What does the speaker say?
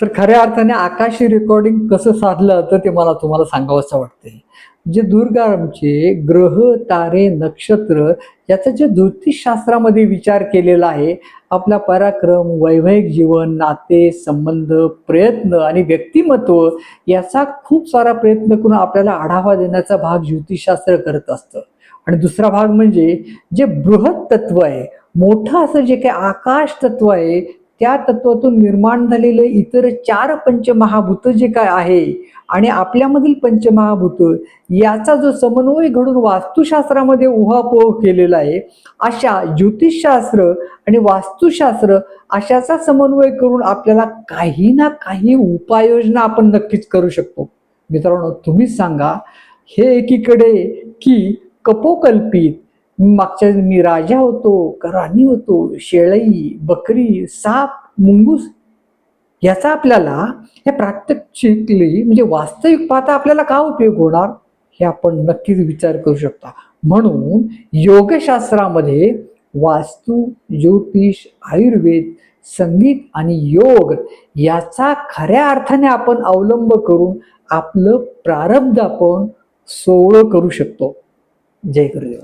तर खऱ्या अर्थाने आकाशी रेकॉर्डिंग कसं साधलं तर ते मला तुम्हाला सांगावंसं वाटतंय. जे दूरगामचे ग्रह, तारे, नक्षत्र याचा जे ज्योतिषशास्त्रामध्ये विचार केलेला आहे, आपला पराक्रम, वैवाहिक जीवन, नाते, संबंध, प्रयत्न आणि व्यक्तिमत्व याचा खूप सारा प्रयत्न करून आपल्याला आढावा देण्याचा भाग ज्योतिषशास्त्र करत असतं. आणि दुसरा भाग म्हणजे जे बृहत तत्व आहे, मोठं असं जे काही आकाश तत्व आहे, त्या तत्वातून निर्माण झालेले इतर 4 पंचमहाभूत जे काय आहे आणि आपल्यामधील पंचमहाभूत याचा जो समन्वय घडून वास्तुशास्त्रामध्ये उहापोह केलेला आहे, अशा ज्योतिषशास्त्र आणि वास्तुशास्त्र अशाचा समन्वय करून आपल्याला काही ना काही उपाययोजना आपण नक्कीच करू शकतो. मित्रांनो, तुम्हीच सांगा, हे एकीकडे की कपोकल्पित, मागच्या मी राजा होतो का राणी होतो, शेळी, बकरी, साप, मुंगूस याचा आपल्याला हे प्रात्यक्षिकली म्हणजे वास्तविक पाहता आपल्याला का उपयोग होणार हे आपण नक्कीच विचार करू शकता. म्हणून योगशास्त्रामध्ये वास्तू, ज्योतिष, आयुर्वेद, संगीत आणि योग याचा खऱ्या अर्थाने आपण अवलंब करून आपलं प्रारब्ध आपण सोवळं करू शकतो. जय गुरुदेव.